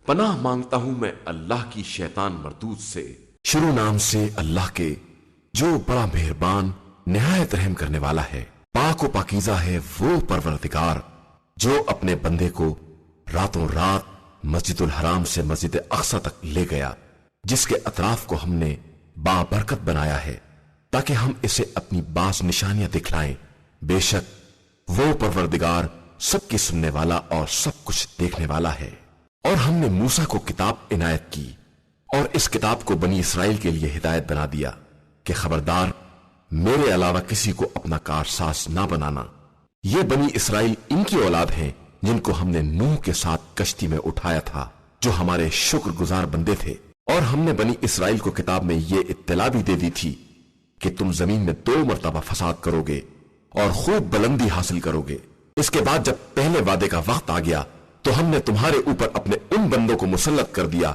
پناہ مانگتا ہوں میں اللہ کی شیطان مردود سے۔ شروع نام سے اللہ کے جو بڑا مہربان نہایت رحم کرنے والا ہے۔ پاک و پاکیزہ ہے وہ پروردگار جو اپنے بندے کو راتوں رات مسجد الحرام سے مسجد اقصی تک لے گیا، جس کے اطراف کو ہم نے بابرکت بنایا ہے تاکہ ہم اسے اپنی بعض نشانیاں دکھلائیں۔ بے شک وہ پروردگار سب کی سننے والا اور سب کچھ دیکھنے والا ہے۔ اور ہم نے موسیٰ کو کتاب عنایت کی اور اس کتاب کو بنی اسرائیل کے لیے ہدایت بنا دیا کہ خبردار میرے علاوہ کسی کو اپنا کارساز نہ بنانا۔ یہ بنی اسرائیل ان کی اولاد ہیں جن کو ہم نے نوح کے ساتھ کشتی میں اٹھایا تھا، جو ہمارے شکر گزار بندے تھے۔ اور ہم نے بنی اسرائیل کو کتاب میں یہ اطلاع بھی دے دی تھی کہ تم زمین میں 2 مرتبہ فساد کرو گے اور خوب بلندی حاصل کرو گے۔ اس کے بعد جب پہلے وعدے کا وقت آ گیا تو ہم نے تمہارے اوپر اپنے ان بندوں کو مسلط کر دیا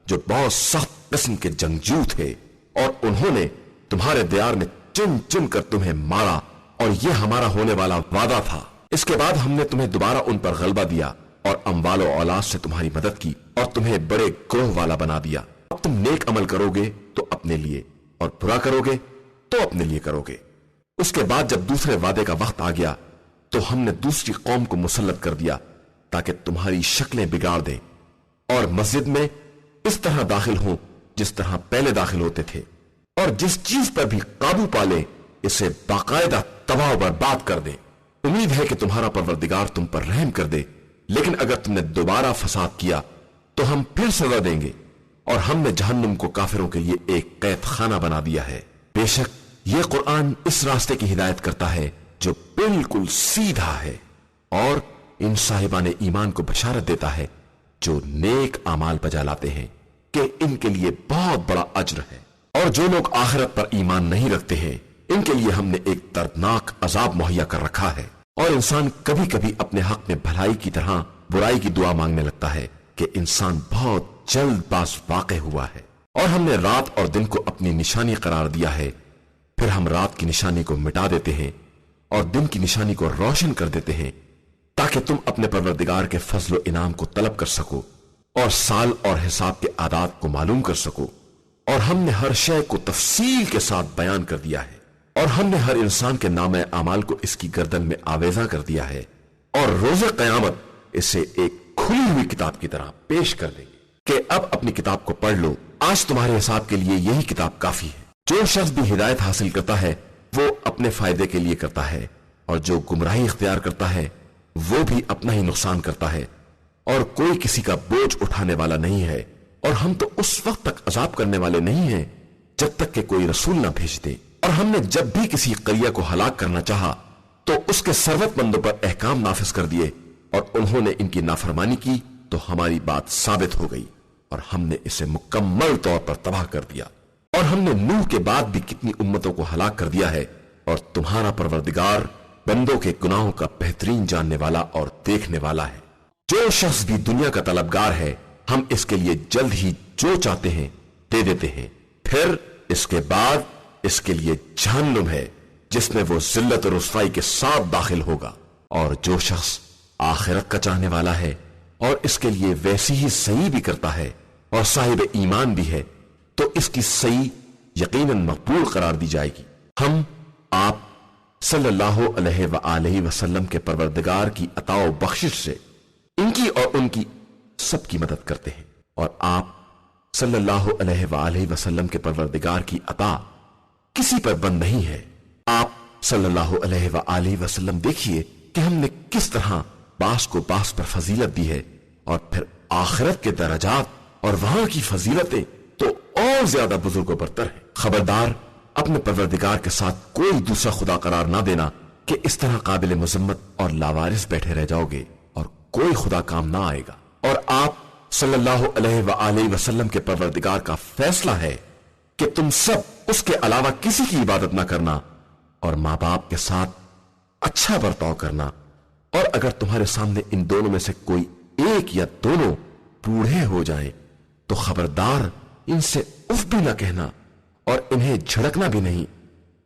جو بہت سخت قسم کے جنگجو تھے، اور انہوں نے تمہارے دیار میں چن چن کر تمہیں مارا، اور یہ ہمارا ہونے والا وعدہ تھا۔ اس کے بعد ہم نے تمہیں دوبارہ ان پر غلبہ دیا اور اموال و اولاد سے تمہاری مدد کی اور تمہیں بڑے گروہ والا بنا دیا۔ اب تم نیک عمل کرو گے تو اپنے لیے، اور برا کرو گے تو اپنے لیے کرو گے۔ اس کے بعد جب دوسرے وعدے کا وقت آ گیا تو ہم نے دوسری قوم کو مسلط کر دیا تاکہ تمہاری شکلیں بگاڑ دیں اور مسجد میں اس طرح داخل ہوں جس طرح پہلے داخل ہوتے تھے، اور جس چیز پر بھی قابو پالے اسے باقاعدہ تباہ و برباد کر دے۔ امید ہے کہ تمہارا پروردگار تم پر رحم کر دے، لیکن اگر تم نے دوبارہ فساد کیا تو ہم پھر سزا دیں گے، اور ہم نے جہنم کو کافروں کے لیے ایک قید خانہ بنا دیا ہے۔ بے شک یہ قرآن اس راستے کی ہدایت کرتا ہے جو بالکل سیدھا ہے، اور ان صاحبان ایمان کو بشارت دیتا ہے جو نیک اعمال بجا لاتے ہیں کہ ان کے لیے بہت بڑا اجر ہے۔ اور جو لوگ آخرت پر ایمان نہیں رکھتے ہیں ان کے لیے ہم نے ایک دردناک عذاب مہیا کر رکھا ہے۔ اور انسان کبھی کبھی اپنے حق میں بھلائی کی طرح برائی کی دعا مانگنے لگتا ہے کہ انسان بہت جلد باز واقع ہوا ہے۔ اور ہم نے رات اور دن کو اپنی نشانی قرار دیا ہے، پھر ہم رات کی نشانی کو مٹا دیتے ہیں اور دن کی نشانی کو روشن کر دیتے ہیں تاکہ تم اپنے پروردگار کے فضل و انعام کو طلب کر سکو اور سال اور حساب کے اعداد کو معلوم کر سکو۔ اور ہم نے ہر شے کو تفصیل کے ساتھ بیان کر دیا ہے، اور ہم نے ہر انسان کے نام اعمال کو اس کی گردن میں آویزاں کر دیا ہے، اور روز قیامت اسے ایک کھلی ہوئی کتاب کی طرح پیش کر دیں گے کہ اب اپنی کتاب کو پڑھ لو، آج تمہارے حساب کے لیے یہی کتاب کافی ہے۔ جو شخص بھی ہدایت حاصل کرتا ہے وہ اپنے فائدے کے لیے کرتا ہے، اور جو گمراہی اختیار کرتا ہے وہ بھی اپنا ہی نقصان کرتا ہے، اور کوئی کسی کا بوجھ اٹھانے والا نہیں ہے۔ اور ہم تو اس وقت تک عذاب کرنے والے نہیں ہیں جب تک کہ کوئی رسول نہ بھیج دے۔ اور ہم نے جب بھی کسی قریہ کو ہلاک کرنا چاہا تو اس کے ثروت مندوں پر احکام نافذ کر دیے، اور انہوں نے ان کی نافرمانی کی تو ہماری بات ثابت ہو گئی اور ہم نے اسے مکمل طور پر تباہ کر دیا۔ اور ہم نے نوح کے بعد بھی کتنی امتوں کو ہلاک کر دیا ہے، اور تمہارا پروردگار بندوں کے گناہوں کا بہترین جاننے والا اور دیکھنے والا ہے۔ جو شخص بھی دنیا کا طلبگار ہے ہم اس کے لیے جلد ہی جو چاہتے ہیں دے دیتے ہیں، پھر اس کے بعد اس کے لیے جہنم ہے جس میں وہ ذلت اور رسوائی کے ساتھ داخل ہوگا۔ اور جو شخص آخرت کا چاہنے والا ہے اور اس کے لیے ویسی ہی صحیح بھی کرتا ہے اور صاحب ایمان بھی ہے تو اس کی صحیح یقیناً مقبول قرار دی جائے گی۔ ہم آپ صلی اللہ علیہ وآلہ وسلم کے پروردگار کی عطا و بخشش سے ان کی اور ان کی سب کی مدد کرتے ہیں، اور آپ صلی اللہ علیہ وآلہ وسلم کے پروردگار کی عطا کسی پر بند نہیں ہے۔ آپ صلی اللہ علیہ وآلہ وسلم دیکھیے کہ ہم نے کس طرح باس کو باس پر فضیلت دی ہے، اور پھر آخرت کے درجات اور وہاں کی فضیلتیں تو اور زیادہ بزرگ و برتر ہیں۔ خبردار اپنے پروردگار کے ساتھ کوئی دوسرا خدا قرار نہ دینا کہ اس طرح قابل مذمت اور لاوارث بیٹھے رہ جاؤ گے اور کوئی خدا کام نہ آئے گا۔ اور آپ صلی اللہ علیہ وآلہ وسلم کے پروردگار کا فیصلہ ہے کہ تم سب اس کے علاوہ کسی کی عبادت نہ کرنا، اور ماں باپ کے ساتھ اچھا برتاؤ کرنا، اور اگر تمہارے سامنے ان دونوں میں سے کوئی ایک یا دونوں بوڑھے ہو جائیں تو خبردار ان سے اف بھی نہ کہنا اور انہیں جھڑکنا بھی نہیں،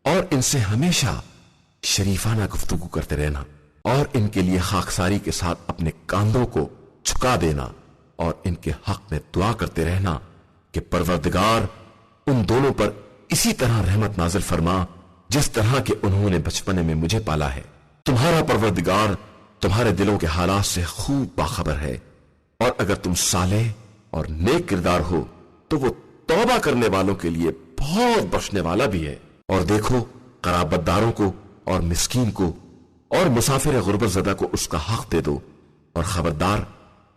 اور ان سے ہمیشہ شریفانہ گفتگو کرتے رہنا، اور ان کے لیے خاکساری کے ساتھ اپنے کاندھوں کو جھکا دینا، اور ان کے حق میں دعا کرتے رہنا کہ پروردگار ان دونوں پر اسی طرح رحمت نازل فرما جس طرح کہ انہوں نے بچپنے میں مجھے پالا ہے۔ تمہارا پروردگار تمہارے دلوں کے حالات سے خوب باخبر ہے، اور اگر تم صالح اور نیک کردار ہو تو وہ توبہ کرنے والوں کے لیے بہت بخشنے والا بھی ہے۔ اور دیکھو، قرابت داروں کو اور مسکین کو اور مسافر غربت زدہ کو اس کا حق دے دو، اور خبردار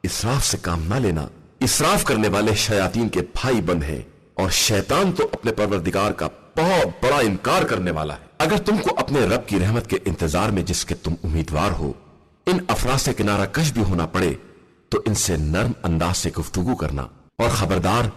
اسراف سے کام نہ لینا۔ اسراف کرنے والے شیاطین کے بھائی بند ہیں، اور شیطان تو اپنے پروردگار کا بہت بڑا انکار کرنے والا ہے۔ اگر تم کو اپنے رب کی رحمت کے انتظار میں جس کے تم امیدوار ہو ان افراد سے کنارہ کش بھی ہونا پڑے تو ان سے نرم انداز سے گفتگو کرنا، اور خبردار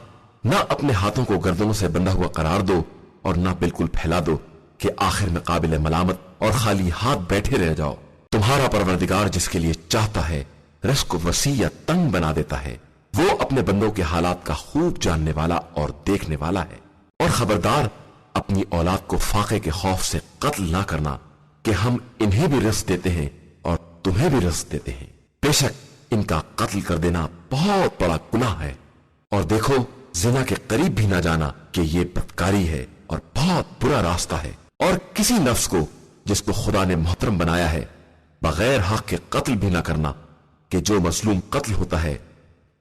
نہ اپنے ہاتھوں کو گردنوں سے بندھا ہوا قرار دو اور نہ بالکل پھیلا دو کہ آخر میں قابل ملامت اور خالی ہاتھ بیٹھے رہ جاؤ۔ تمہارا پروردگار جس کے لیے چاہتا ہے رزق کو وسیع یا تنگ بنا دیتا ہے، وہ اپنے بندوں کے حالات کا خوب جاننے والا اور دیکھنے والا ہے۔ اور خبردار اپنی اولاد کو فاقے کے خوف سے قتل نہ کرنا کہ ہم انہیں بھی رزق دیتے ہیں اور تمہیں بھی رزق دیتے ہیں، بے شک ان کا قتل کر دینا بہت بڑا گناہ ہے۔ اور دیکھو، زنا کے قریب بھی نہ جانا کہ یہ بدکاری ہے اور بہت برا راستہ ہے۔ اور کسی نفس کو جس کو خدا نے محترم بنایا ہے بغیر حق کے قتل بھی نہ کرنا کہ جو مظلوم قتل ہوتا ہے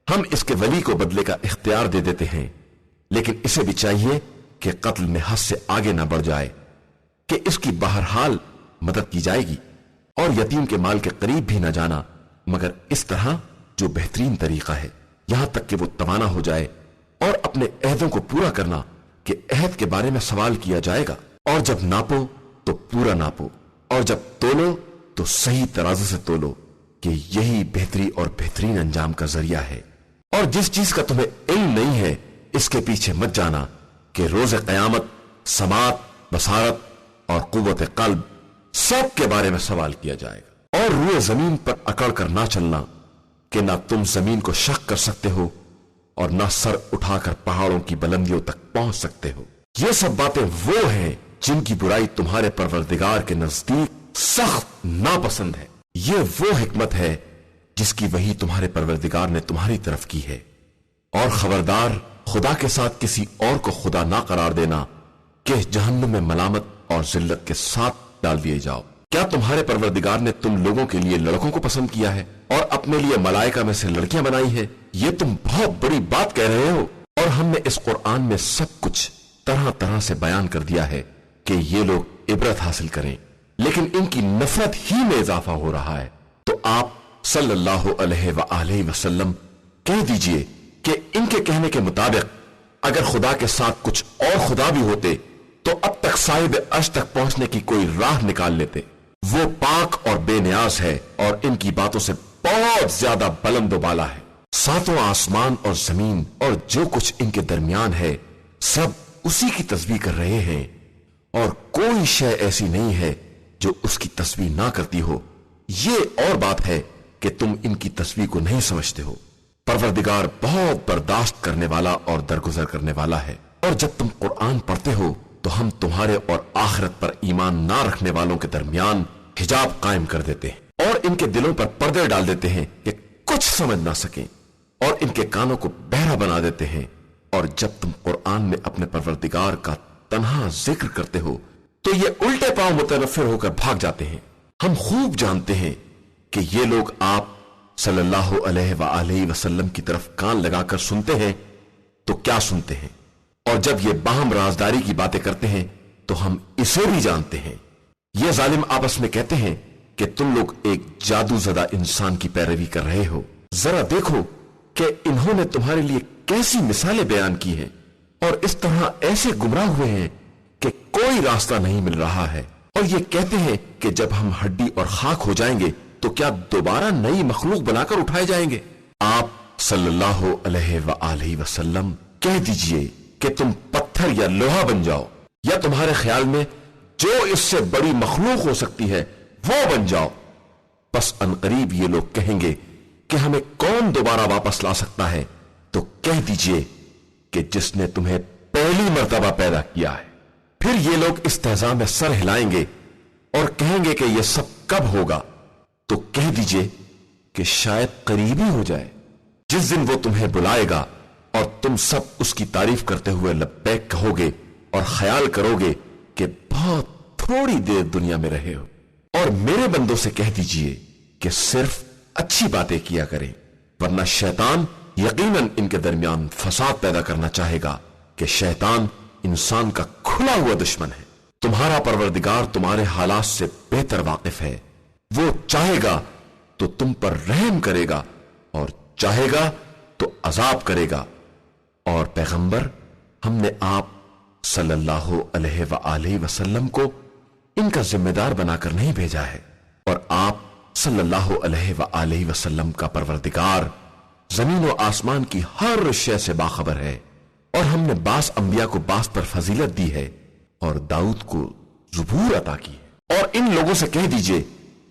ہم اس کے ولی کو بدلے کا اختیار دے دیتے ہیں، لیکن اسے بھی چاہیے کہ قتل میں حد سے آگے نہ بڑھ جائے، کہ اس کی بہرحال مدد کی جائے گی۔ اور یتیم کے مال کے قریب بھی نہ جانا مگر اس طرح جو بہترین طریقہ ہے، یہاں تک کہ وہ توانا ہو جائے۔ اور اپنے عہدوں کو پورا کرنا کہ عہد کے بارے میں سوال کیا جائے گا، اور جب ناپو تو پورا ناپو، اور جب تولو تو صحیح ترازو سے تولو، کہ یہی بہتری اور بہترین انجام کا ذریعہ ہے۔ اور جس چیز کا تمہیں علم نہیں ہے اس کے پیچھے مت جانا کہ روز قیامت سماعت، بصارت اور قوت قلب سب کے بارے میں سوال کیا جائے گا۔ اور روئے زمین پر اکڑ کر نہ چلنا کہ نہ تم زمین کو شق کر سکتے ہو اور نہ سر اٹھا کر پہاڑوں کی بلندیوں تک پہنچ سکتے ہو۔ یہ سب باتیں وہ ہیں جن کی برائی تمہارے پروردگار کے نزدیک سخت ناپسند ہے۔ یہ وہ حکمت ہے جس کی وحی تمہارے پروردگار نے تمہاری طرف کی ہے۔ اور خبردار خدا کے ساتھ کسی اور کو خدا نہ قرار دینا کہ جہنم میں ملامت اور ذلت کے ساتھ ڈال دیے جاؤ۔ کیا تمہارے پروردگار نے تم لوگوں کے لیے لڑکوں کو پسند کیا ہے اور اپنے لیے ملائکہ میں سے لڑکیاں بنائی ہیں؟ یہ تم بہت بڑی بات کہہ رہے ہو۔ اور ہم نے اس قرآن میں سب کچھ طرح طرح سے بیان کر دیا ہے کہ یہ لوگ عبرت حاصل کریں، لیکن ان کی نفرت ہی میں اضافہ ہو رہا ہے۔ تو آپ صلی اللہ علیہ وآلہ وسلم کہہ دیجئے کہ ان کے کہنے کے مطابق اگر خدا کے ساتھ کچھ اور خدا بھی ہوتے تو اب تک صاحب عرش تک پہنچنے کی کوئی راہ نکال لیتے۔ وہ پاک اور بے نیاز ہے اور ان کی باتوں سے بہت زیادہ بلند و بالا ہے۔ ساتوں آسمان اور زمین اور جو کچھ ان کے درمیان ہے سب اسی کی تسبیح کر رہے ہیں، اور کوئی شے ایسی نہیں ہے جو اس کی تسبیح نہ کرتی ہو۔ یہ اور بات ہے کہ تم ان کی تسبیح کو نہیں سمجھتے ہو۔ پروردگار بہت برداشت کرنے والا اور درگزر کرنے والا ہے۔ اور جب تم قرآن پڑھتے ہو تو ہم تمہارے اور آخرت پر ایمان نہ رکھنے والوں کے درمیان حجاب قائم کر دیتے ہیں، اور ان کے دلوں پر پردے ڈال دیتے ہیں کہ کچھ سمجھ نہ سکیں، اور ان کے کانوں کو بہرا بنا دیتے ہیں۔ اور جب تم قرآن میں اپنے پروردگار کا تنہا ذکر کرتے ہو تو یہ الٹے پاؤں متنفر ہو کر بھاگ جاتے ہیں۔ ہم خوب جانتے ہیں کہ یہ لوگ آپ صلی اللہ علیہ وآلہ وسلم کی طرف کان لگا کر سنتے ہیں تو کیا سنتے ہیں، اور جب یہ باہم رازداری کی باتیں کرتے ہیں تو ہم اسے بھی جانتے ہیں۔ یہ ظالم آپس میں کہتے ہیں کہ تم لوگ ایک جادو زدہ انسان کی پیروی کر رہے ہو۔ ذرا دیکھو کہ انہوں نے تمہارے لیے کیسی مثالیں بیان کی ہیں، اور اس طرح ایسے گمراہ ہوئے ہیں کہ کوئی راستہ نہیں مل رہا ہے۔ اور یہ کہتے ہیں کہ جب ہم ہڈی اور خاک ہو جائیں گے تو کیا دوبارہ نئی مخلوق بنا کر اٹھائے جائیں گے؟ آپ صلی اللہ علیہ وآلہ وسلم کہہ دیجئے کہ تم پتھر یا لوہا بن جاؤ، یا تمہارے خیال میں جو اس سے بڑی مخلوق ہو سکتی ہے وہ بن جاؤ۔ بس عنقریب یہ لوگ کہیں گے کہ ہمیں کون دوبارہ واپس لا سکتا ہے؟ تو کہہ دیجئے کہ جس نے تمہیں پہلی مرتبہ پیدا کیا ہے۔ پھر یہ لوگ استہزاء میں سر ہلائیں گے اور کہیں گے کہ یہ سب کب ہوگا؟ تو کہہ دیجئے کہ شاید قریب ہی ہو جائے۔ جس دن وہ تمہیں بلائے گا اور تم سب اس کی تعریف کرتے ہوئے لبیک کہو گے اور خیال کرو گے کہ بہت تھوڑی دیر دنیا میں رہے ہو، اور میرے بندوں سے کہہ دیجئے کہ صرف اچھی باتیں کیا کریں، ورنہ شیطان یقیناً ان کے درمیان فساد پیدا کرنا چاہے گا کہ شیطان انسان کا کھلا ہوا دشمن ہے۔ تمہارا پروردگار تمہارے حالات سے بہتر واقف ہے، وہ چاہے گا تو تم پر رحم کرے گا اور چاہے گا تو عذاب کرے گا۔ اور پیغمبر، ہم نے آپ صلی اللہ علیہ وآلہ وسلم کو ان کا ذمہ دار بنا کر نہیں بھیجا ہے، اور آپ صلی اللہ علیہ وآلہ وسلم کا پروردگار زمین و آسمان کی ہر شے سے باخبر ہے، اور ہم نے بعض انبیاء کو بعض پر فضیلت دی ہے اور داؤد کو زبور عطا کی ہے۔ اور ان لوگوں سے کہہ دیجئے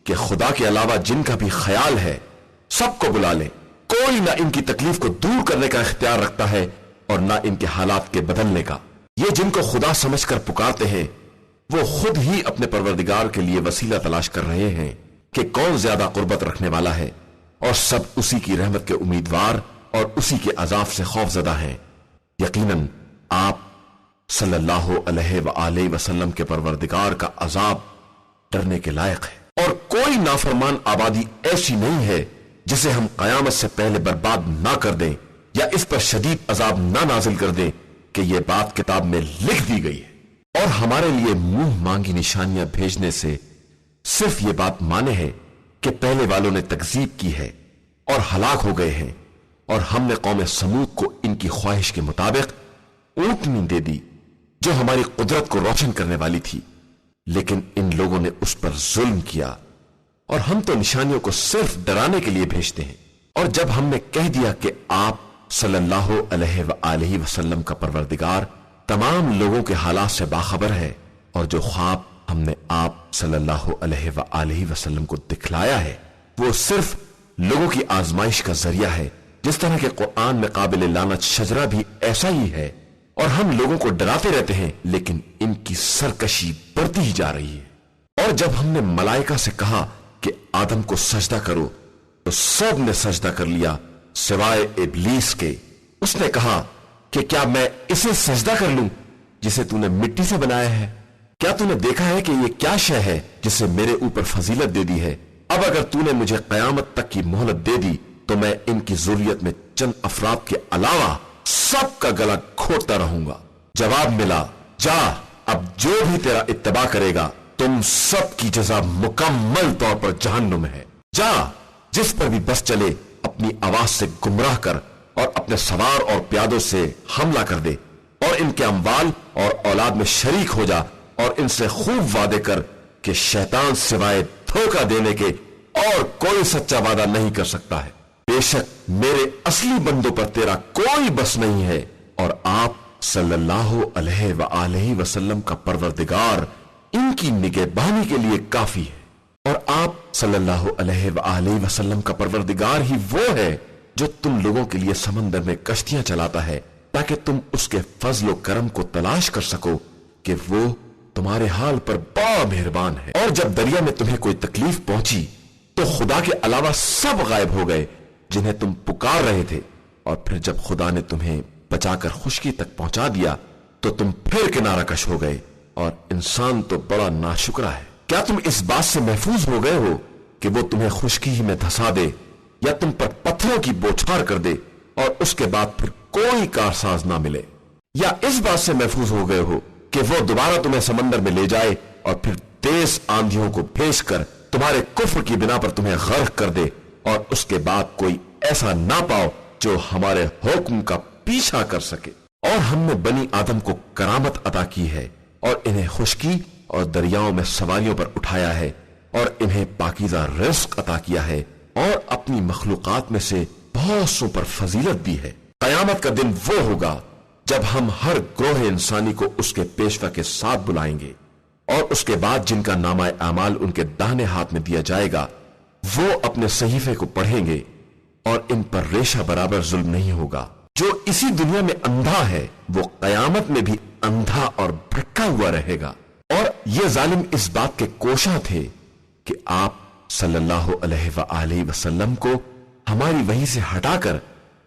کہ خدا کے علاوہ جن کا بھی خیال ہے سب کو بلا لیں، کوئی نہ ان کی تکلیف کو دور کرنے کا اختیار رکھتا ہے اور نہ ان کے حالات کے بدلنے کا۔ یہ جن کو خدا سمجھ کر پکارتے ہیں وہ خود ہی اپنے پروردگار کے لیے وسیلہ تلاش کر رہے ہیں کہ کون زیادہ قربت رکھنے والا ہے، اور سب اسی کی رحمت کے امیدوار اور اسی کے عذاب سے خوف زدہ ہیں۔ یقیناً آپ صلی اللہ علیہ وآلہ وسلم کے پروردگار کا عذاب ڈرنے کے لائق ہے، اور کوئی نافرمان آبادی ایسی نہیں ہے جسے ہم قیامت سے پہلے برباد نہ کر دیں یا اس پر شدید عذاب نہ نازل کر دیں کہ یہ بات کتاب میں لکھ دی گئی ہے۔ اور ہمارے لیے منہ مانگی نشانیاں بھیجنے سے صرف یہ بات مانے ہے کہ پہلے والوں نے تکذیب کی ہے اور ہلاک ہو گئے ہیں، اور ہم نے قوم سمود کو ان کی خواہش کے مطابق اونٹنی دے دی جو ہماری قدرت کو روشن کرنے والی تھی، لیکن ان لوگوں نے اس پر ظلم کیا، اور ہم تو نشانیوں کو صرف ڈرانے کے لیے بھیجتے ہیں۔ اور جب ہم نے کہہ دیا کہ آپ صلی اللہ علیہ وآلہ وسلم کا پروردگار تمام لوگوں کے حالات سے باخبر ہے، اور جو خواب ہم نے آپ صلی اللہ علیہ وآلہ وسلم کو دکھلایا ہے وہ صرف لوگوں کی آزمائش کا ذریعہ ہے، جس طرح کہ قرآن میں قابل لعنت شجرہ بھی ایسا ہی ہے، اور ہم لوگوں کو ڈراتے رہتے ہیں لیکن ان کی سرکشی بڑھتی ہی جا رہی ہے۔ اور جب ہم نے ملائکہ سے کہا کہ آدم کو سجدہ کرو تو سب نے سجدہ کر لیا سوائے ابلیس کے۔ اس نے کہا کہ کیا میں اسے سجدہ کر لوں جسے تو نے مٹی سے بنایا ہے؟ کیا تو نے دیکھا ہے کہ یہ کیا شے ہے جسے میرے اوپر فضیلت دے دی ہے؟ اب اگر تو نے مجھے قیامت تک کی مہلت دے دی تو میں ان کی ذریت میں چند افراد کے علاوہ سب کا گلا کھوٹتا رہوں گا۔ جواب ملا، جا، اب جو بھی تیرا اتباع کرے گا تم سب کی جزا مکمل طور پر جہنم ہے۔ جا، جس پر بھی بس چلے اپنی آواز سے گمراہ کر اور اپنے سوار اور پیادوں سے حملہ کر دے، اور ان کے اموال اور اولاد میں شریک ہو جا، اور ان سے خوب وعدے کر کہ شیطان سوائے دھوکہ دینے کے اور کوئی سچا وعدہ نہیں کر سکتا ہے۔ بے شک میرے اصلی بندوں پر تیرا کوئی بس نہیں ہے، اور آپ صلی اللہ علیہ وآلہ وسلم کا پروردگار ان کی نگہبانی کے لیے کافی ہے۔ اور آپ صلی اللہ علیہ وآلہ وسلم کا پروردگار ہی وہ ہے جو تم لوگوں کے لیے سمندر میں کشتیاں چلاتا ہے تاکہ تم اس کے فضل و کرم کو تلاش کر سکو کہ وہ تمہارے حال پر بڑا مہربان ہے۔ اور جب دریا میں تمہیں کوئی تکلیف پہنچی تو خدا کے علاوہ سب غائب ہو گئے جنہیں تم پکار رہے تھے، اور پھر جب خدا نے تمہیں بچا کر خشکی تک پہنچا دیا تو تم پھر کنارہ کش ہو گئے، اور انسان تو بڑا ناشکرا ہے۔ کیا تم اس بات سے محفوظ ہو گئے ہو کہ وہ تمہیں خشکی ہی میں دھسا دے یا تم پر پتھروں کی بوچھار کر دے اور اس کے بعد پھر کوئی کارساز نہ ملے؟ یا اس بات سے محفوظ ہو گئے ہو کہ وہ دوبارہ تمہیں سمندر میں لے جائے اور پھر تیز آندھیوں کو بھیج کر تمہارے کفر کی بنا پر تمہیں غرق کر دے، اور اس کے بعد کوئی ایسا نہ پاؤ جو ہمارے حکم کا پیچھا کر سکے؟ اور ہم نے بنی آدم کو کرامت عطا کی ہے، اور انہیں خشکی اور دریاؤں میں سواریوں پر اٹھایا ہے، اور انہیں پاکیزہ رزق عطا کیا ہے، اور اپنی مخلوقات میں سے بہت سو پر فضیلت دی ہے۔ قیامت کا دن وہ ہوگا جب ہم ہر گروہ انسانی کو اس کے پیشوا کے ساتھ بلائیں گے، اور اس کے بعد جن کا نامہ اعمال ان کے داہنے ہاتھ میں دیا جائے گا وہ اپنے صحیفے کو پڑھیں گے، اور ان پر ریشہ برابر ظلم نہیں ہوگا۔ جو اسی دنیا میں اندھا ہے وہ قیامت میں بھی اندھا اور بھٹکا ہوا رہے گا۔ اور یہ ظالم اس بات کے کوشاں تھے کہ آپ صلی اللہ علیہ وآلہ وسلم کو ہماری وحی سے ہٹا کر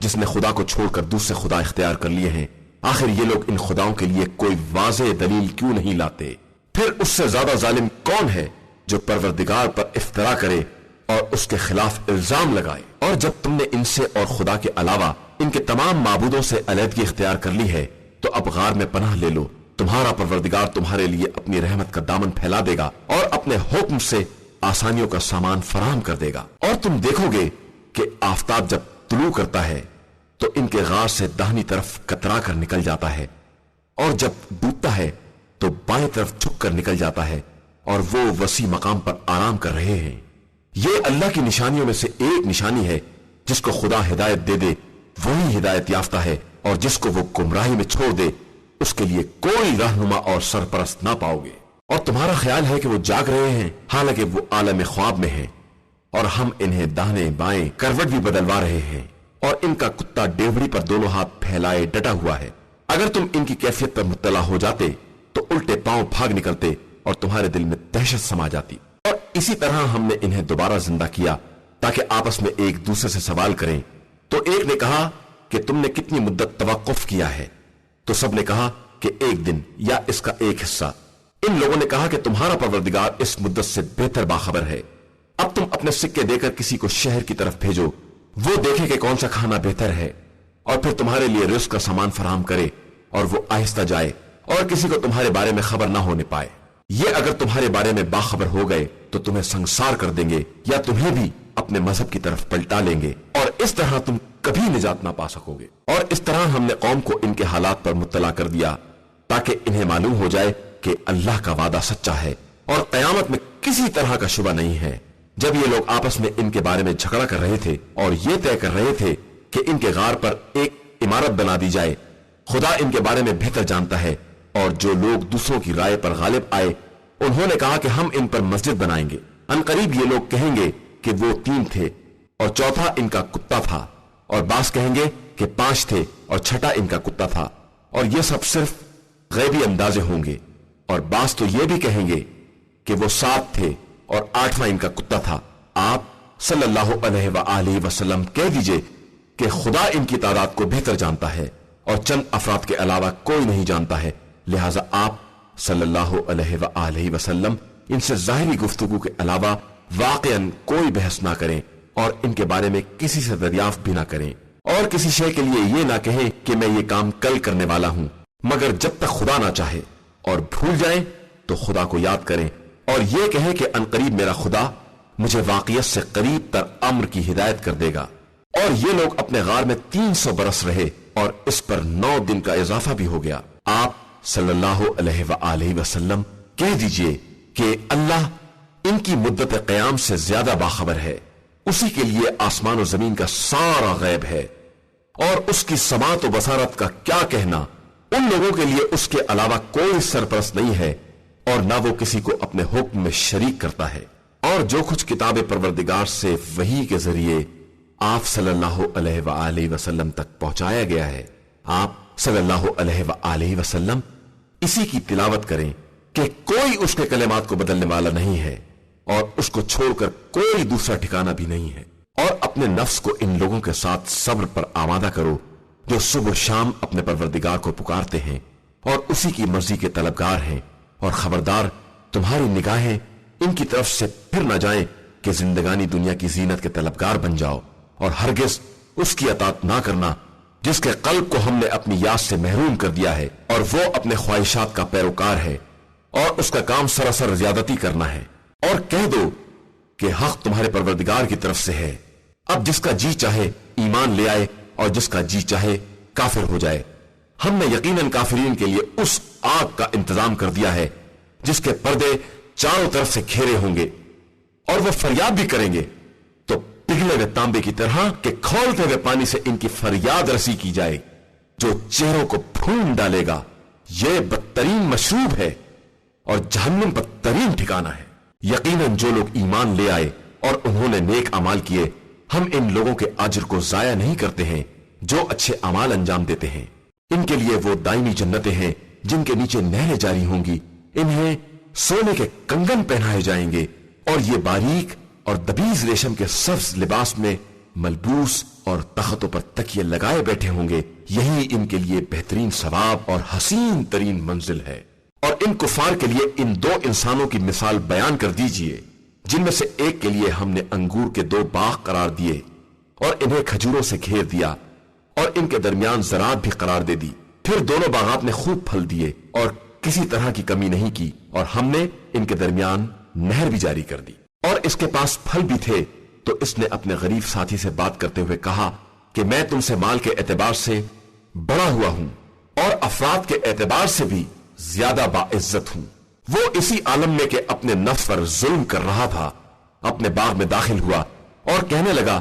جس نے خدا کو چھوڑ کر دوسرے خدا اختیار کر لیے ہیں، آخر یہ لوگ ان خداؤں کے لیے کوئی واضح دلیل کیوں نہیں لاتے؟ پھر اس سے زیادہ ظالم کون ہے جو پروردگار پر افترا کرے اور اس کے خلاف الزام لگائے؟ اور جب تم نے ان سے اور خدا کے علاوہ ان کے تمام معبودوں سے علیحدگی اختیار کر لی ہے تو اب غار میں پناہ لے لو، تمہارا پروردگار تمہارے لیے اپنی رحمت کا دامن پھیلا دے گا اور اپنے حکم سے آسانیوں کا سامان فراہم کر دے گا۔ اور تم دیکھو گے کہ آفتاب جب طلوع کرتا ہے تو ان کے غار سے داہنی طرف کترا کر نکل جاتا ہے، اور جب ڈوبتا ہے تو بائیں طرف جھک کر نکل جاتا ہے، اور وہ وسیع مقام پر آرام کر رہے ہیں۔ یہ اللہ کی نشانیوں میں سے ایک نشانی ہے، جس کو خدا ہدایت دے دے وہی ہدایت یافتہ ہے، اور جس کو وہ گمراہی میں چھوڑ دے اس کے لیے کوئی رہنما اور سرپرست نہ پاؤ گے۔ اور تمہارا خیال ہے کہ وہ جاگ رہے ہیں، حالانکہ وہ عالم خواب میں ہیں، اور ہم انہیں داہنے بائیں کروٹ بھی بدلوا رہے ہیں، اور ان کا کتا ڈیوڑی پر دونوں ہاتھ پھیلائے ڈٹا ہوا ہے۔ اگر تم ان کی کیفیت پر مطلع ہو جاتے تو الٹے پاؤں بھاگ نکلتے اور تمہارے دل میں دہشت سما جاتی۔ اور اسی طرح ہم نے انہیں دوبارہ زندہ کیا تاکہ آپس میں ایک دوسرے سے سوال کریں۔ تو ایک نے کہا کہ تم نے کتنی مدت توقف کیا ہے؟ تو سب نے کہا کہ ایک دن یا اس کا ایک حصہ۔ ان لوگوں نے کہا کہ تمہارا پروردگار اس مدت سے بہتر باخبر ہے۔ اب تم اپنے سکے دے کر کسی کو شہر کی طرف بھیجو، وہ دیکھے کہ کون سا کھانا بہتر ہے، اور پھر تمہارے لیے رزق کا سامان فراہم کرے، اور وہ آہستہ جائے اور کسی کو تمہارے بارے میں خبر نہ ہونے پائے۔ یہ اگر تمہارے بارے میں باخبر ہو گئے تو تمہیں سنسار کر دیں گے، یا تمہیں بھی اپنے مذہب کی طرف پلٹا لیں گے، اور اس طرح تم کبھی نجات نہ پا سکو گے۔ اور اس طرح ہم نے قوم کو ان کے حالات پر مطلع کر دیا تاکہ انہیں معلوم ہو جائے کہ اللہ کا وعدہ سچا ہے اور قیامت میں کسی طرح کا شبہ نہیں ہے۔ جب یہ لوگ آپس میں ان کے بارے میں جھگڑا کر رہے تھے اور یہ طے کر رہے تھے کہ ان کے غار پر ایک عمارت بنا دی جائے، خدا ان کے بارے میں بہتر جانتا ہے، اور جو لوگ دوسروں کی رائے پر غالب آئے انہوں نے کہا کہ ہم ان پر مسجد بنائیں گے۔ ان قریب یہ لوگ کہیں گے کہ وہ 3 تھے اور چوتھا ان کا کتا تھا، اور بعض کہیں گے کہ 5 تھے اور چھٹا ان کا کتا تھا، اور یہ سب صرف غیبی اندازے ہوں گے۔ اور بعض تو یہ بھی کہیں گے کہ وہ 7 تھے اور 8واں ان کا کتا تھا۔ آپ صلی اللہ علیہ وآلہ وسلم کہہ دیجئے کہ خدا ان کی تعداد کو بہتر جانتا ہے، اور چند افراد کے علاوہ کوئی نہیں جانتا ہے، لہٰذا آپ صلی اللہ علیہ وآلہ وسلم ان سے ظاہری گفتگو کے علاوہ واقعاً کوئی بحث نہ کریں، اور ان کے بارے میں کسی سے دریافت بھی نہ کریں، اور کسی شے کے لیے یہ نہ کہیں کہ میں یہ کام کل کرنے والا ہوں، مگر جب تک خدا نہ چاہے، اور بھول جائیں تو خدا کو یاد کریں، اور یہ کہیں کہ انقریب میرا خدا مجھے واقعیت سے قریب تر امر کی ہدایت کر دے گا۔ اور یہ لوگ اپنے غار میں 300 برس رہے، اور اس پر 9 دن کا اضافہ بھی ہو گیا۔ آپ صلی اللہ علیہ وآلہ وسلم کہہ دیجئے کہ اللہ ان کی مدت قیام سے زیادہ باخبر ہے، اسی کے لیے آسمان و زمین کا سارا غیب ہے، اور اس کی سماعت و بصارت کا کیا کہنا، ان لوگوں کے لیے اس کے علاوہ کوئی سرپرست نہیں ہے، اور نہ وہ کسی کو اپنے حکم میں شریک کرتا ہے۔ اور جو کچھ کتاب پروردگار سے وحی کے ذریعے آپ صلی اللہ علیہ وآلہ وسلم تک پہنچایا گیا ہے، آپ صلی اللہ علیہ وآلہ وسلم اسی کی تلاوت کریں کہ کوئی اس کے کلمات کو بدلنے والا نہیں ہے، اور اس کو چھوڑ کر کوئی دوسرا ٹھکانہ بھی نہیں ہے۔ اور اپنے نفس کو ان لوگوں کے ساتھ صبر پر آمادہ کرو جو صبح و شام اپنے پروردگار کو پکارتے ہیں اور اسی کی مرضی کے طلبگار ہیں، اور خبردار تمہاری نگاہیں ان کی طرف سے پھر نہ جائیں کہ زندگانی دنیا کی زینت کے طلبگار بن جاؤ، اور ہرگز اس کی اطاعت نہ کرنا جس کے قلب کو ہم نے اپنی یاد سے محروم کر دیا ہے، اور وہ اپنے خواہشات کا پیروکار ہے، اور اس کا کام سراسر زیادتی کرنا ہے۔ اور کہہ دو کہ حق تمہارے پروردگار کی طرف سے ہے، اب جس کا جی چاہے ایمان لے آئے اور جس کا جی چاہے کافر ہو جائے۔ ہم نے یقیناً کافرین کے لیے اس آگ کا انتظام کر دیا ہے جس کے پردے چاروں طرف سے گھیرے ہوں گے، اور وہ فریاد بھی کریں گے تو پگھلے ہوئے تانبے کی طرح کہ کھولتے ہوئے پانی سے ان کی فریاد رسی کی جائے، جو چہروں کو بھون ڈالے گا۔ یہ بدترین مشروب ہے اور جہنم بدترین ٹھکانہ ہے۔ یقیناً جو لوگ ایمان لے آئے اور انہوں نے نیک اعمال کیے، ہم ان لوگوں کے اجر کو ضائع نہیں کرتے ہیں جو اچھے اعمال انجام دیتے ہیں۔ ان کے لیے وہ دائمی جنتیں ہیں جن کے نیچے نہریں جاری ہوں گی، انہیں سونے کے کنگن پہنائے جائیں گے، اور یہ باریک اور دبیز ریشم کے سبز لباس میں ملبوس اور تختوں پر تکیے لگائے بیٹھے ہوں گے، یہی ان کے لیے بہترین ثواب اور حسین ترین منزل ہے۔ اور ان کفار کے لیے ان دو انسانوں کی مثال بیان کر دیجئے، جن میں سے ایک کے لیے ہم نے انگور کے 2 باغ قرار دیے اور انہیں کھجوروں سے گھیر دیا اور ان کے درمیان زراعت بھی قرار دے دی، پھر دونوں باغات نے خوب پھل دیے اور کسی طرح کی کمی نہیں کی، اور ہم نے ان کے درمیان نہر بھی جاری کر دی، اور اس کے پاس پھل بھی تھے۔ تو اس نے اپنے غریب ساتھی سے بات کرتے ہوئے کہا کہ میں تم سے مال کے اعتبار سے بڑا ہوا ہوں اور افراد کے اعتبار سے بھی زیادہ باعزت ہوں۔ وہ اسی عالم میں کہ اپنے نفس پر ظلم کر رہا تھا اپنے باغ میں داخل ہوا اور کہنے لگا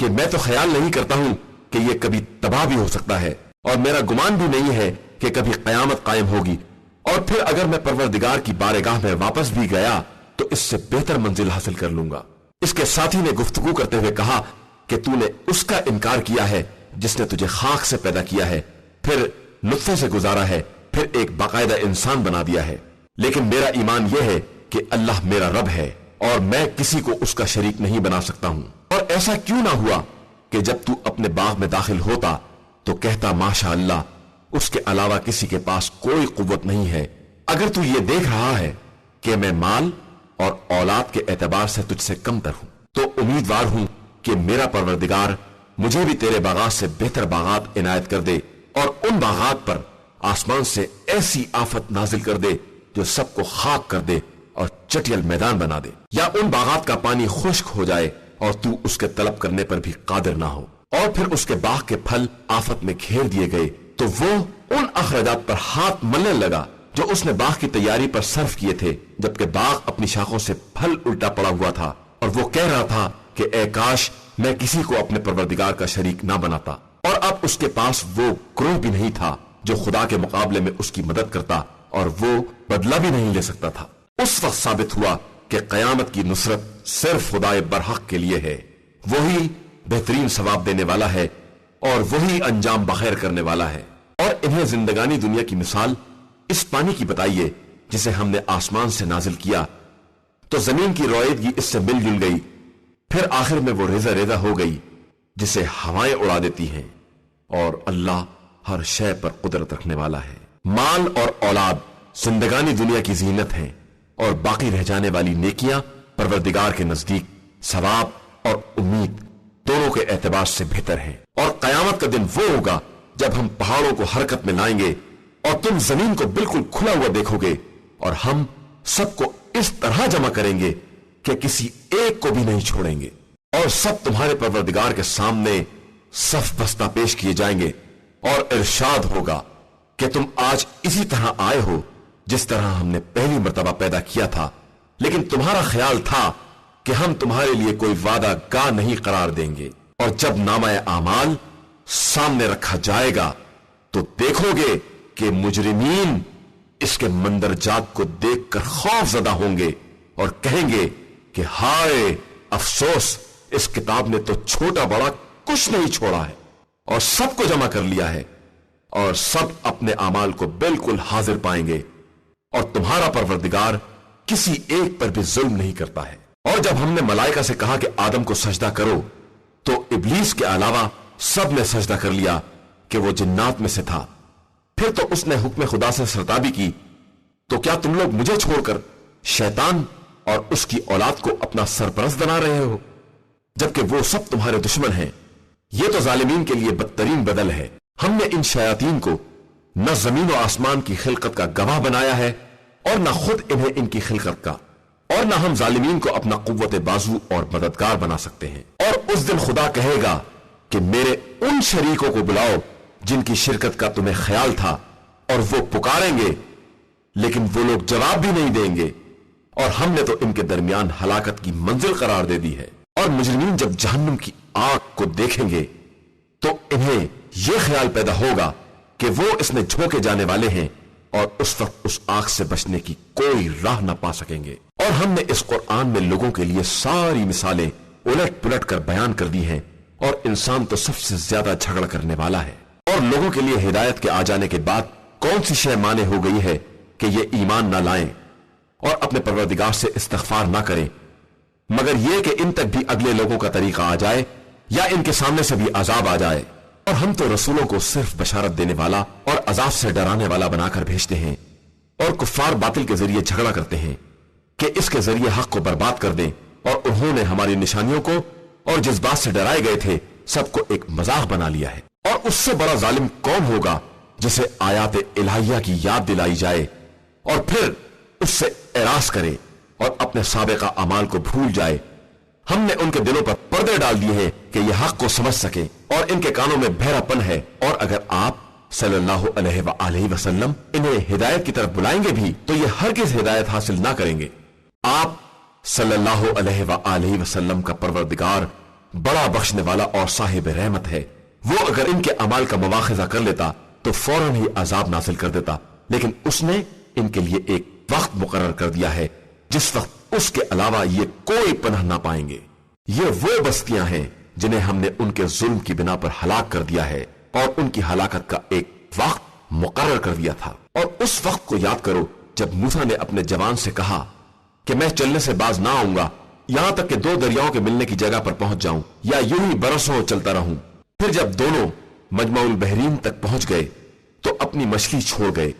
کہ میں تو خیال نہیں کرتا ہوں کہ یہ کبھی تباہ بھی ہو سکتا ہے، اور میرا گمان بھی نہیں ہے کہ کبھی قیامت قائم ہوگی، اور پھر اگر میں پروردگار کی بارگاہ میں واپس بھی گیا تو اس سے بہتر منزل حاصل کر لوں گا۔ اس کے ساتھی نے گفتگو کرتے ہوئے کہا کہ تو نے اس کا انکار کیا ہے جس نے تجھے خاک سے پیدا کیا ہے، پھر نطفے سے گزارا ہے، پھر ایک باقاعدہ انسان بنا دیا ہے، لیکن میرا ایمان یہ ہے کہ اللہ میرا رب ہے اور میں کسی کو اس کا شریک نہیں بنا سکتا ہوں۔ اور ایسا کیوں نہ ہوا کہ جب تو اپنے باغ میں داخل ہوتا تو کہتا ماشاء اللہ، اس کے علاوہ کسی کے پاس کوئی قوت نہیں ہے۔ اگر تو یہ دیکھ رہا ہے کہ میں مال اور اولاد کے اعتبار سے تجھ سے کم تر ہوں، تو امیدوار ہوں کہ میرا پروردگار مجھے بھی تیرے باغات سے بہتر باغات عنایت کر دے، اور ان باغات پر آسمان سے ایسی آفت نازل کر دے جو سب کو خاک کر دے اور چٹیل میدان بنا دے، یا ان باغات کا پانی خشک ہو جائے اور تو اس کے طلب کرنے پر بھی قادر نہ ہو، اور پھر اس کے باغ کے پھل آفت میں گھیر دیے گئے تو وہ ان اخراجات پر ہاتھ ملنے لگا جو اس نے باغ کی تیاری پر صرف کیے تھے، جبکہ باغ اپنی شاخوں سے پھل الٹا پڑا ہوا تھا، اور وہ کہہ رہا تھا کہ اے کاش میں کسی کو اپنے پروردگار کا شریک نہ بناتا۔ اور اب اس کے پاس وہ گروہ بھی نہیں تھا جو خدا کے مقابلے میں اس کی مدد کرتا، اور وہ بدلہ بھی نہیں لے سکتا تھا۔ اس وقت ثابت ہوا کہ قیامت کی نصرت صرف خدا برحق کے لیے ہے، وہی بہترین ثواب دینے والا ہے اور وہی انجام بخیر کرنے والا ہے۔ اور انہیں زندگانی دنیا کی مثال اس پانی کی بتائیے جسے ہم نے آسمان سے نازل کیا تو زمین کی رویدگی اس سے مل جل گئی، پھر آخر میں وہ ریزہ ریزہ ہو گئی جسے ہوائیں اڑا دیتی ہیں، اور اللہ ہر شے پر قدرت رکھنے والا ہے۔ مال اور اولاد زندگانی دنیا کی زینت ہیں، اور باقی رہ جانے والی نیکیاں پروردگار کے نزدیک ثواب اور امید دونوں کے اعتبار سے بہتر ہیں۔ اور قیامت کا دن وہ ہوگا جب ہم پہاڑوں کو حرکت میں لائیں گے اور تم زمین کو بالکل کھلا ہوا دیکھو گے، اور ہم سب کو اس طرح جمع کریں گے کہ کسی ایک کو بھی نہیں چھوڑیں گے، اور سب تمہارے پروردگار کے سامنے صف بستہ پیش کیے جائیں گے، اور ارشاد ہوگا کہ تم آج اسی طرح آئے ہو جس طرح ہم نے پہلی مرتبہ پیدا کیا تھا، لیکن تمہارا خیال تھا کہ ہم تمہارے لیے کوئی وعدہ گاہ نہیں قرار دیں گے۔ اور جب نامہ اعمال سامنے رکھا جائے گا تو دیکھو گے کہ مجرمین اس کے مندرجات کو دیکھ کر خوف زدہ ہوں گے اور کہیں گے کہ ہائے افسوس، اس کتاب نے تو چھوٹا بڑا کچھ نہیں چھوڑا ہے، اور سب کو جمع کر لیا ہے، اور سب اپنے اعمال کو بالکل حاضر پائیں گے، اور تمہارا پروردگار کسی ایک پر بھی ظلم نہیں کرتا ہے۔ اور جب ہم نے ملائکہ سے کہا کہ آدم کو سجدہ کرو تو ابلیس کے علاوہ سب نے سجدہ کر لیا کہ وہ جنات میں سے تھا۔ پھر تو اس نے حکم خدا سے سرتابی کی، تو کیا تم لوگ مجھے چھوڑ کر شیطان اور اس کی اولاد کو اپنا سرپرست بنا رہے ہو، جبکہ وہ سب تمہارے دشمن ہیں؟ یہ تو ظالمین کے لیے بدترین بدل ہے۔ ہم نے ان شیاطین کو نہ زمین و آسمان کی خلقت کا گواہ بنایا ہے اور نہ خود انہیں ان کی خلقت کا، اور نہ ہم ظالمین کو اپنا قوت بازو اور مددگار بنا سکتے ہیں۔ اور اس دن خدا کہے گا کہ میرے ان شریکوں کو بلاؤ جن کی شرکت کا تمہیں خیال تھا، اور وہ پکاریں گے لیکن وہ لوگ جواب بھی نہیں دیں گے، اور ہم نے تو ان کے درمیان ہلاکت کی منزل قرار دے دی ہے۔ اور مجرمین جب جہنم کی آگ کو دیکھیں گے تو انہیں یہ خیال پیدا ہوگا کہ وہ اس میں جھونکے جانے والے ہیں، اور اس وقت اس آگ سے بچنے کی کوئی راہ نہ پا سکیں گے۔ اور ہم نے اس قرآن میں لوگوں کے لیے ساری مثالیں الٹ پلٹ کر بیان کر دی ہیں، اور انسان تو سب سے زیادہ جھگڑا کرنے والا ہے۔ اور لوگوں کے لیے ہدایت کے آ جانے کے بعد کون سی شے مانے ہو گئی ہے کہ یہ ایمان نہ لائیں اور اپنے پروردگار سے استغفار نہ کریں، مگر یہ کہ ان تک بھی اگلے لوگوں کا طریقہ آ جائے یا ان کے سامنے سے بھی عذاب آ جائے، اور ہم تو رسولوں کو صرف بشارت دینے والا اور عذاب سے ڈرانے والا بنا کر بھیجتے ہیں، اور کفار باطل کے ذریعے جھگڑا کرتے ہیں کہ اس کے ذریعے حق کو برباد کر دیں، اور انہوں نے ہماری نشانیوں کو اور جس بات سے ڈرائے گئے تھے سب کو ایک مذاق بنا لیا ہے۔ اور اس سے بڑا ظالم کون ہوگا جسے آیات الہیہ کی یاد دلائی جائے اور پھر اس سے اعراض کرے اور اپنے سابقہ اعمال کو بھول جائے۔ ہم نے ان کے دلوں پر پردے ڈال دیے ہیں کہ یہ حق کو سمجھ سکیں، اور ان کے کانوں میں بہرا پن ہے، اور اگر آپ صلی اللہ علیہ وآلہ وسلم انہیں ہدایت کی طرف بلائیں گے بھی تو یہ ہرگز ہدایت حاصل نہ کریں گے۔ آپ صلی اللہ علیہ وآلہ وسلم کا پروردگار بڑا بخشنے والا اور صاحب رحمت ہے، وہ اگر ان کے اعمال کا مواخذہ کر لیتا تو فوراً ہی عذاب نازل کر دیتا، لیکن اس نے ان کے لیے ایک وقت مقرر کر دیا ہے جس وقت اس کے علاوہ یہ کوئی پناہ نہ پائیں گے۔ یہ وہ بستیاں ہیں جنہیں ہم نے ان کے ظلم کی بنا پر ہلاک کر دیا ہے، اور ان کی ہلاکت کا ایک وقت مقرر کر دیا تھا۔ اور اس وقت کو یاد کرو جب موسیٰ نے اپنے جوان سے کہا کہ میں چلنے سے باز نہ آؤں گا یہاں تک کہ دو دریاؤں کے ملنے کی جگہ پر پہنچ جاؤں، یا یوں ہی برسوں چلتا رہوں۔ پھر جب دونوں مجمع البحرین تک پہنچ گئے تو اپنی مچھلی چھوڑ گئے،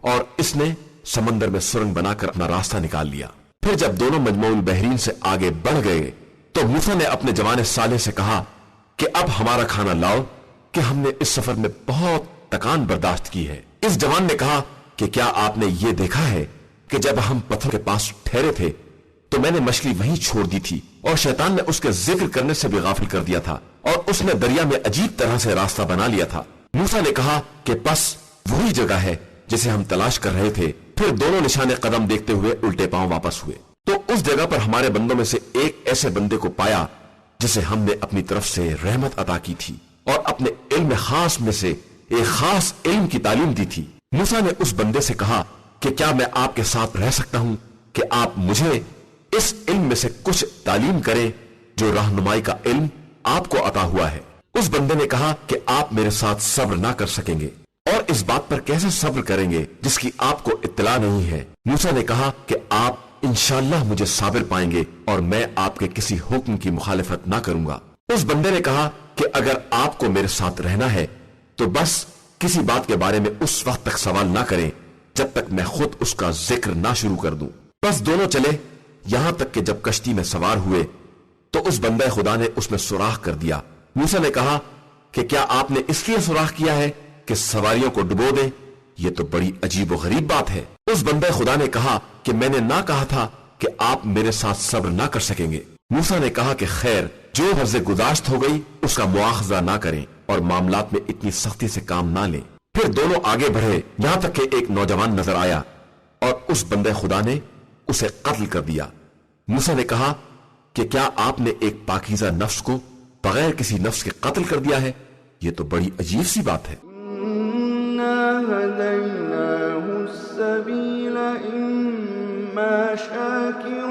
اور اس نے سمندر میں سرنگ بنا کر اپنا راستہ نکال لیا۔ پھر جب دونوں مجمع البحرین سے آگے بڑھ گئے تو موسیٰ نے اپنے جوان صالح سے کہا کہ اب ہمارا کھانا لاؤ کہ ہم نے اس سفر میں بہت تکان برداشت کی ہے۔ اس جوان نے کہا کہ کیا آپ نے یہ دیکھا ہے کہ جب ہم پتھر کے پاس ٹھہرے تھے تو میں نے مچھلی وہیں چھوڑ دی تھی، اور شیطان نے اس کے ذکر کرنے سے بھی غافل کر دیا تھا، اور اس نے دریا میں عجیب طرح سے راستہ بنا لیا تھا۔ موسیٰ نے کہا کہ بس وہی جگہ ہے جسے ہم تلاش کر رہے تھے۔ پھر دونوں نشانے قدم دیکھتے ہوئے الٹے پاؤں واپس ہوئے، تو اس جگہ پر ہمارے بندوں میں سے ایک ایسے بندے کو پایا جسے ہم نے اپنی طرف سے رحمت عطا کی تھی، اور اپنے علم خاص میں سے ایک خاص علم کی تعلیم دی تھی۔ موسیٰ نے اس بندے سے کہا کہ کیا میں آپ کے ساتھ رہ سکتا ہوں کہ آپ مجھے اس علم میں سے کچھ تعلیم کریں جو رہنمائی کا علم آپ کو عطا ہوا ہے۔ اس بندے نے کہا کہ آپ میرے ساتھ صبر نہ کر سکیں گے، اور اس بات پر کیسے صبر کریں گے جس کی آپ کو اطلاع نہیں ہے۔ موسیٰ نے کہا کہ آپ انشاءاللہ مجھے صابر پائیں گے، اور میں آپ کے کسی حکم کی مخالفت نہ کروں گا۔ اس بندے نے کہا کہ اگر آپ کو میرے ساتھ رہنا ہے تو بس کسی بات کے بارے میں اس وقت تک سوال نہ کریں جب تک میں خود اس کا ذکر نہ شروع کر دوں۔ بس دونوں چلے یہاں تک کہ جب کشتی میں سوار ہوئے تو اس بندہ خدا نے اس میں سوراخ کر دیا۔ موسیٰ نے کہا کہ کیا آپ نے اس لیے سوراخ کیا ہے کہ سواریوں کو ڈبو دیں؟ یہ تو بڑی عجیب و غریب بات ہے۔ اس بندہ خدا نے کہا کہ میں نے نہ کہا تھا کہ آپ میرے ساتھ صبر نہ کر سکیں گے۔ موسیٰ نے کہا کہ خیر، جو حد گزشت ہو گئی اس کا مواخذہ نہ کریں اور معاملات میں اتنی سختی سے کام نہ لیں۔ پھر دونوں آگے بڑھے یہاں تک کہ ایک نوجوان نظر آیا، اور اس بندے خدا نے اسے قتل کر دیا۔ موسیٰ نے کہا کہ کیا آپ نے ایک پاکیزہ نفس کو بغیر کسی نفس کے قتل کر دیا ہے؟ یہ تو بڑی عجیب سی بات ہے۔ إِنَّا هَدَيْنَاهُ السَّبِيلَ إِمَّا شَاكِرًا